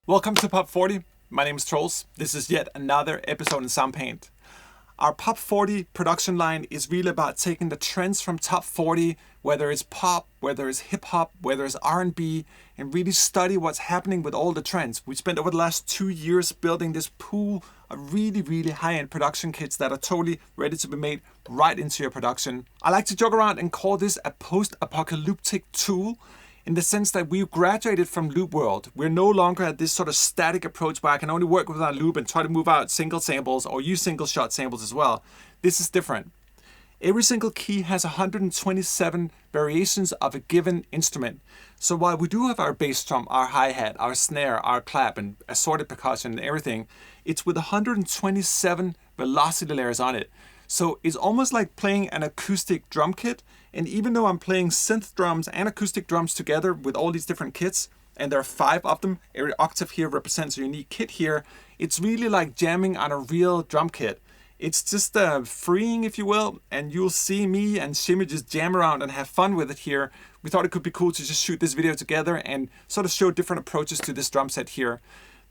Welcome to Pop 40. My name is Troels. This is yet another episode in Soundpaint. Our Pop 40 production line is really about taking the trends from Top 40, whether it's pop, whether it's hip hop, whether it's R&B, and really study what's happening with all the trends. We spent over the last 2 years building this pool of really high-end production kits that are totally ready to be made right into your production. I like to joke around and call this a post-apocalyptic tool, in the sense that we've graduated from loop world. We're no longer at this sort of static approach where I can only work with a loop and try to move out single samples or use single shot samples as well. This is different. Every single key has 127 variations of a given instrument. So while we do have our bass drum, our hi-hat, our snare, our clap, and assorted percussion and everything, it's with 127 velocity layers on it. So it's almost like playing an acoustic drum kit. And even though I'm playing synth drums and acoustic drums together with all these different kits, and there are 5 of them, every octave here represents a unique kit here, it's really like jamming on a real drum kit. It's just freeing, if you will, and you'll see me and Chimy just jam around and have fun with it here. We thought it could be cool to just shoot this video together and sort of show different approaches to this drum set here.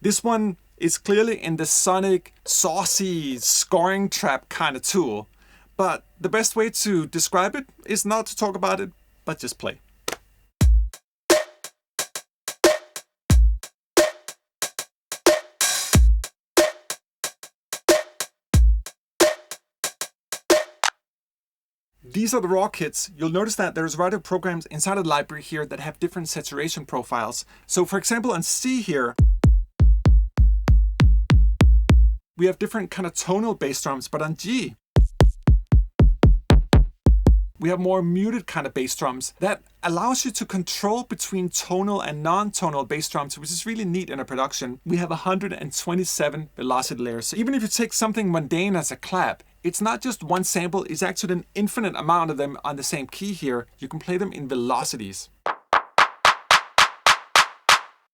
This one is clearly in the sonic, saucy, scoring trap kind of tool. But the best way to describe it is not to talk about it, but just play. These are the raw kits. You'll notice that there's a variety of programs inside of the library here that have different saturation profiles. So for example, on C here, we have different kind of tonal bass drums, but on G, we have more muted kind of bass drums that allows you to control between tonal and non-tonal bass drums, which is really neat in a production. We have 127 velocity layers. So even if you take something mundane as a clap, it's not just one sample, it's actually an infinite amount of them on the same key here. You can play them in velocities.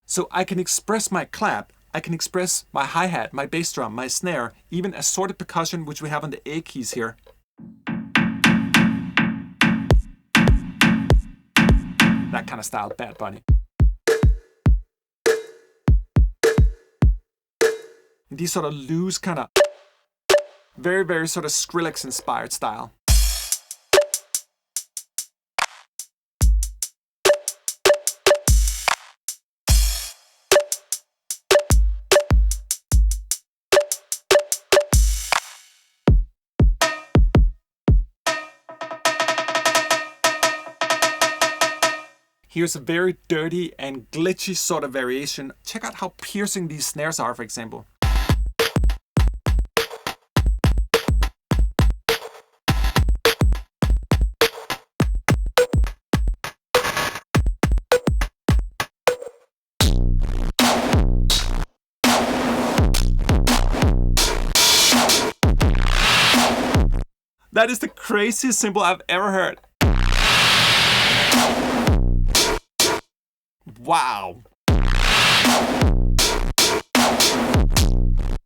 So I can express my clap, I can express my hi-hat, my bass drum, my snare, even assorted percussion, which we have on the A keys here. That kind of style, Bad Bunny. These sort of loose kind of, very sort of Skrillex inspired style. Here's a very dirty and glitchy sort of variation. Check out how piercing these snares are, for example. That is the craziest cymbal I've ever heard. Wow.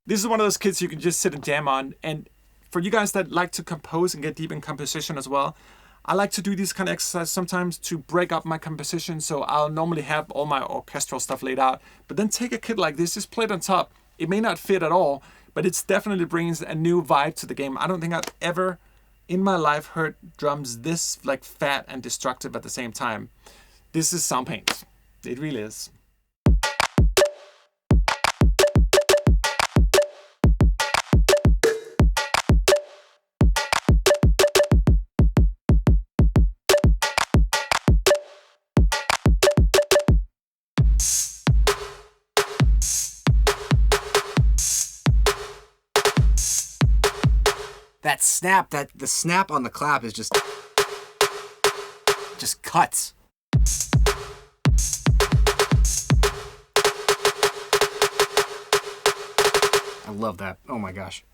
This is one of those kits you can just sit and jam on. And for you guys that like to compose and get deep in composition as well, I like to do these kind of exercises sometimes to break up my composition. So I'll normally have all my orchestral stuff laid out, but then take a kit like this, just play it on top. It may not fit at all, but it's definitely brings a new vibe to the game. I don't think I've ever in my life heard drums this like fat and destructive at the same time. This is Soundpaint. It really is. That snap, the snap on the clap is just cuts. I love that. Oh my gosh.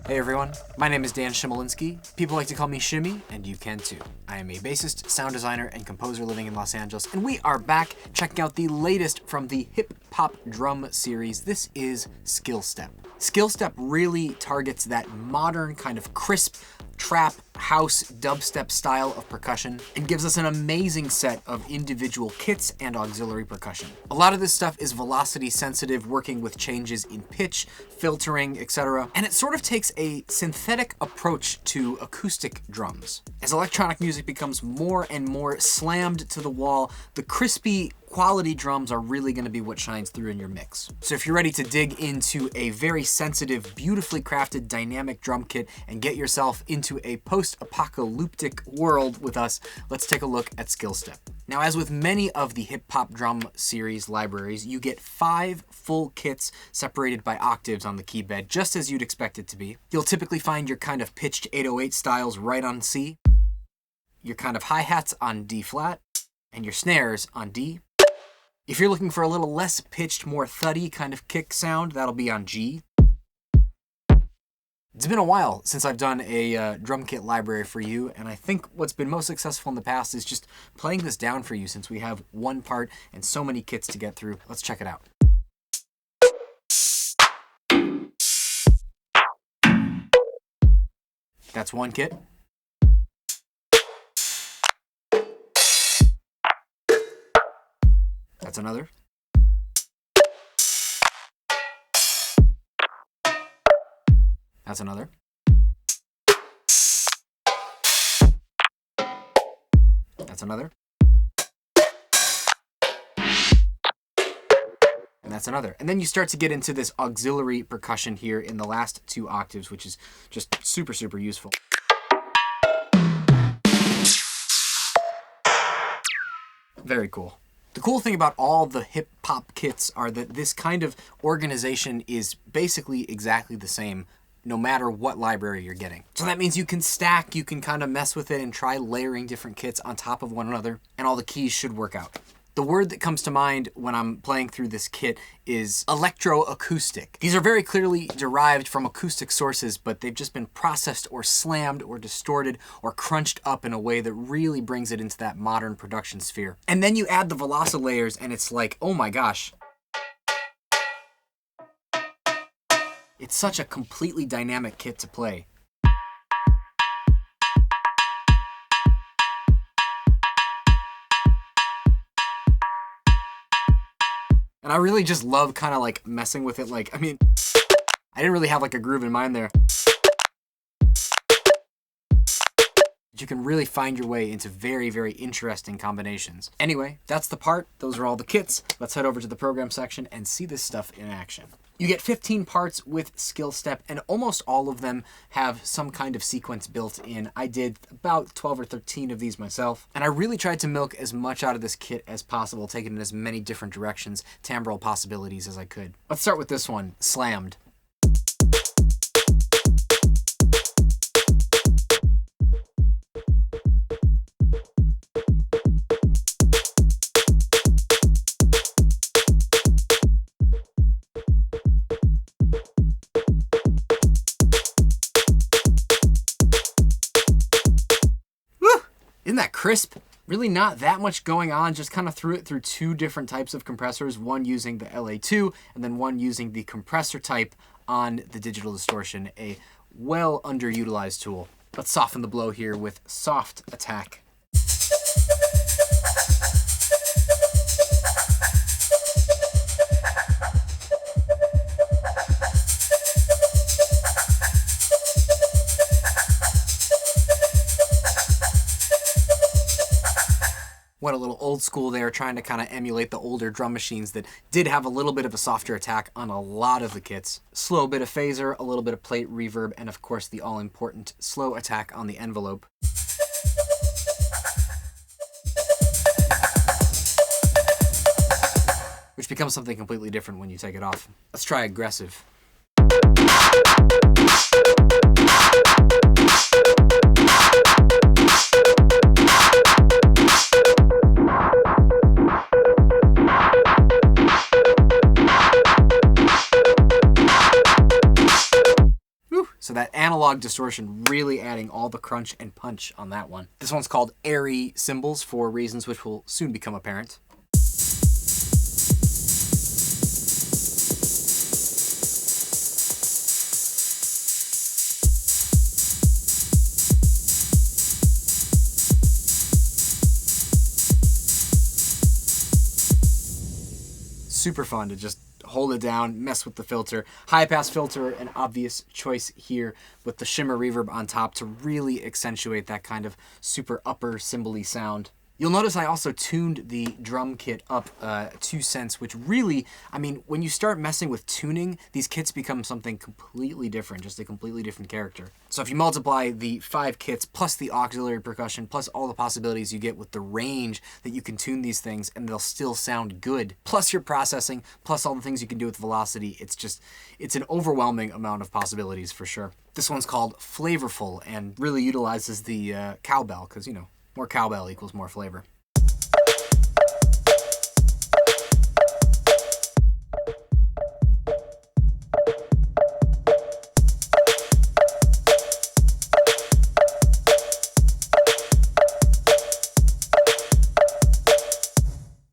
Hey everyone, my name is Dan Shimolinski. People like to call me Chimy, and you can too. I am a bassist, sound designer, and composer living in Los Angeles, and we are back checking out the latest from the hip-hop drum series. This is Skillstep. Skillstep really targets that modern kind of crisp, trap, house, dubstep style of percussion and gives us an amazing set of individual kits and auxiliary percussion. A lot of this stuff is velocity sensitive, working with changes in pitch, filtering, etc. And it sort of takes a synthetic approach to acoustic drums. As electronic music becomes more and more slammed to the wall, the crispy quality drums are really going to be what shines through in your mix. So if you're ready to dig into a very sensitive, beautifully crafted dynamic drum kit and get yourself into a post-apocalyptic world with us, let's take a look at Skillstep. Now, as with many of the hip-hop drum series libraries, you get 5 full kits separated by octaves on the key bed, just as you'd expect it to be. You'll typically find your kind of pitched 808 styles right on C, your kind of hi-hats on D flat, and your snares on D. If you're looking for a little less pitched, more thuddy kind of kick sound, that'll be on G. It's been a while since I've done a drum kit library for you, and I think what's been most successful in the past is just playing this down for you since we have one part and so many kits to get through. Let's check it out. That's one kit. That's another. That's another. That's another. And that's another. And then you start to get into this auxiliary percussion here in the last 2 octaves, which is just super, super useful. Very cool. The cool thing about all the hip-hop kits are that this kind of organization is basically exactly the same no matter what library you're getting. So that means you can stack, you can kind of mess with it and try layering different kits on top of one another, and all the keys should work out. The word that comes to mind when I'm playing through this kit is electroacoustic. These are very clearly derived from acoustic sources, but they've just been processed or slammed or distorted or crunched up in a way that really brings it into that modern production sphere. And then you add the velocilators and it's like, oh my gosh. It's such a completely dynamic kit to play. And I really just love kind of like messing with it. Like, I mean, I didn't really have like a groove in mind there. You can really find your way into very, very interesting combinations. Anyway, that's the part. Those are all the kits. Let's head over to the program section and see this stuff in action. You get 15 parts with Skillstep, and almost all of them have some kind of sequence built in. I did about 12 or 13 of these myself, and I really tried to milk as much out of this kit as possible, taking it in as many different directions, timbral possibilities as I could. Let's start with this one, Slammed. Isn't that crisp? Really not that much going on, just kind of threw it through 2 different types of compressors, one using the LA2 and then one using the compressor type on the digital distortion, a well underutilized tool. Let's soften the blow here with Soft Attack. Went a little old school there, trying to kind of emulate the older drum machines that did have a little bit of a softer attack on a lot of the kits. Slow bit of phaser, a little bit of plate reverb, and of course the all-important slow attack on the envelope. Which becomes something completely different when you take it off. Let's try aggressive. that analog distortion really adding all the crunch and punch on that one. This one's called Airy Cymbals for reasons which will soon become apparent. Super fun to just hold it down, mess with the filter. High pass filter, an obvious choice here with the shimmer reverb on top to really accentuate that kind of super upper cymbal-y sound. You'll notice I also tuned the drum kit up 2 cents, which really, I mean, when you start messing with tuning, these kits become something completely different, just a completely different character. So if you multiply the 5 kits plus the auxiliary percussion plus all the possibilities you get with the range that you can tune these things and they'll still sound good, plus your processing, plus all the things you can do with velocity, it's an overwhelming amount of possibilities for sure. This one's called Flavorful and really utilizes the cowbell because, you know, more cowbell equals more flavor.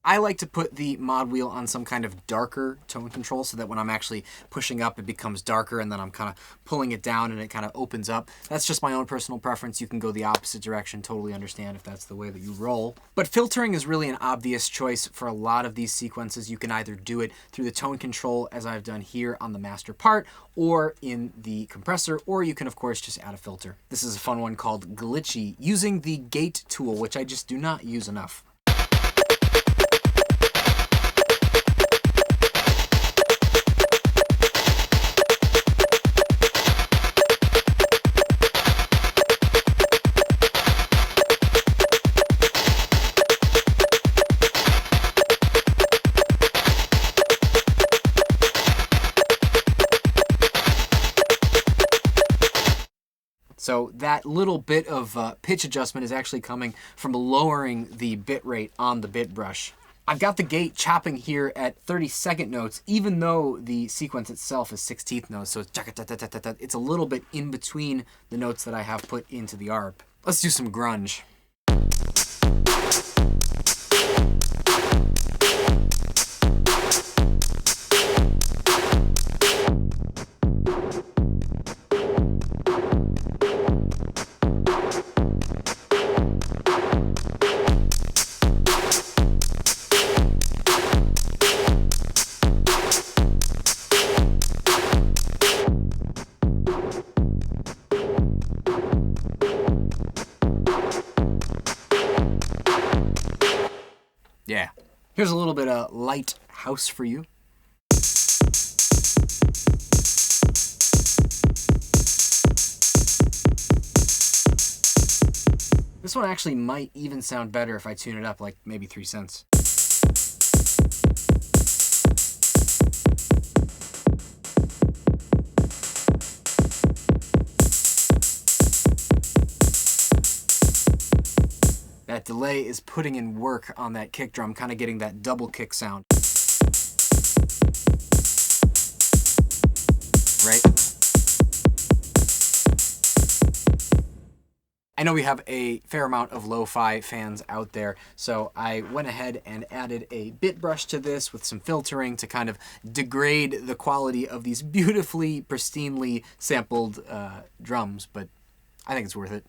I like to put the mod wheel on some kind of darker tone control so that when I'm actually pushing up, it becomes darker and then I'm kind of pulling it down and it kind of opens up. That's just my own personal preference. You can go the opposite direction, totally understand if that's the way that you roll. But filtering is really an obvious choice for a lot of these sequences. You can either do it through the tone control as I've done here on the master part or in the compressor, or you can of course just add a filter. This is a fun one called Glitchy using the gate tool, which I just do not use enough. So that little bit of pitch adjustment is actually coming from lowering the bit rate on the bit brush. I've got the gate chopping here at 32nd notes, even though the sequence itself is 16th notes, so it's a little bit in between the notes that I have put into the arp. Let's do some grunge. Yeah. Here's a little bit of light house for you. This one actually might even sound better if I tune it up like maybe 3 cents. That delay is putting in work on that kick drum, kind of getting that double kick sound. Right? I know we have a fair amount of lo-fi fans out there, so I went ahead and added a bit brush to this with some filtering to kind of degrade the quality of these beautifully, pristinely sampled drums, but I think it's worth it.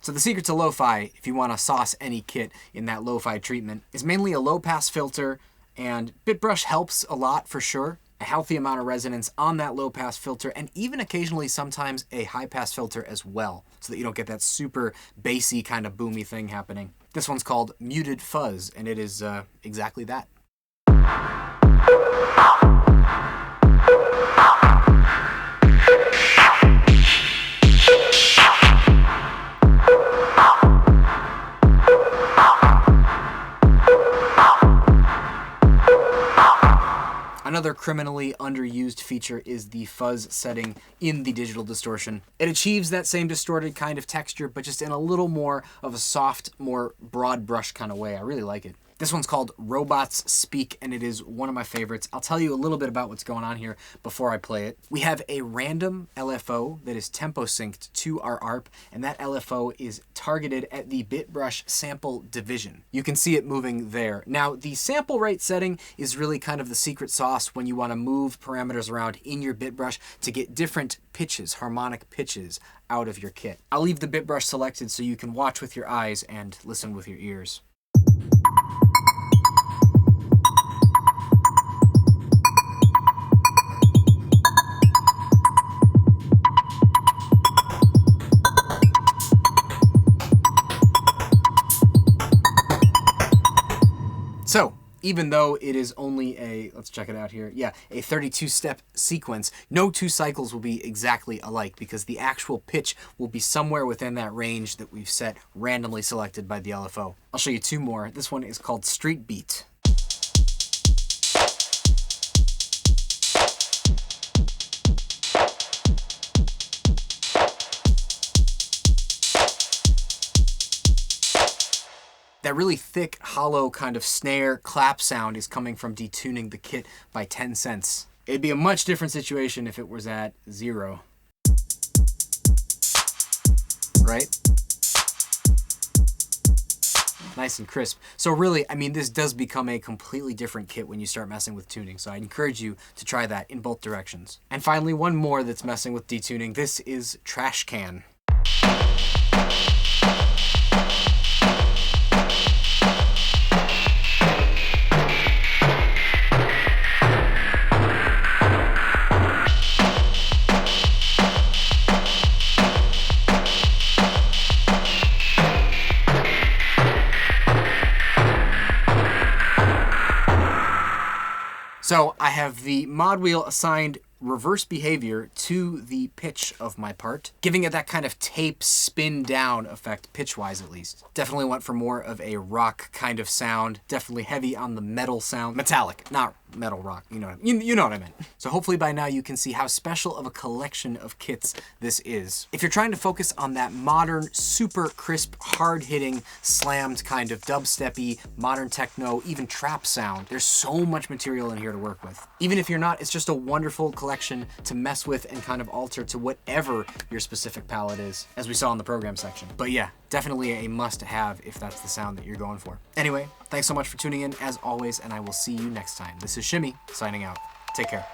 So the secret to lo-fi, if you want to sauce any kit in that lo-fi treatment, is mainly a low-pass filter, and bit brush helps a lot for sure. A healthy amount of resonance on that low-pass filter, and even occasionally sometimes a high-pass filter as well, so that you don't get that super bassy kind of boomy thing happening. This one's called Muted Fuzz, and it is exactly that. Another criminally underused feature is the fuzz setting in the digital distortion. It achieves that same distorted kind of texture, but just in a little more of a soft, more broad brush kind of way. I really like it. This one's called Robots Speak, and it is one of my favorites. I'll tell you a little bit about what's going on here before I play it. We have a random LFO that is tempo synced to our ARP, and that LFO is targeted at the bit brush sample division. You can see it moving there. Now, the sample rate setting is really kind of the secret sauce when you want to move parameters around in your bit brush to get different pitches, harmonic pitches, out of your kit. I'll leave the bit brush selected so you can watch with your eyes and listen with your ears. So, even though it is only a, let's check it out here, yeah, a 32-step sequence, no two cycles will be exactly alike because the actual pitch will be somewhere within that range that we've set, randomly selected by the LFO. I'll show you two more. This one is called Street Beat. That really thick, hollow kind of snare clap sound is coming from detuning the kit by 10 cents. It'd be a much different situation if it was at 0. Right? Nice and crisp. So really, I mean, this does become a completely different kit when you start messing with tuning. So I encourage you to try that in both directions. And finally, one more that's messing with detuning. This is Trash Can. So I have the mod wheel assigned reverse behavior to the pitch of my part, giving it that kind of tape spin down effect, pitch-wise at least. Definitely went for more of a rock kind of sound, definitely heavy on the metal sound. Metallic, not metal rock, you know what I meant. So hopefully by now you can see how special of a collection of kits this is. If you're trying to focus on that modern, super crisp, hard-hitting, slammed kind of dubstep-y, modern techno, even trap sound, there's so much material in here to work with. Even if you're not, it's just a wonderful collection to mess with and kind of alter to whatever your specific palette is, as we saw in the program section. But yeah, definitely a must-have if that's the sound that you're going for. Anyway, thanks so much for tuning in as always, and I will see you next time. This is Chimy, signing out. Take care.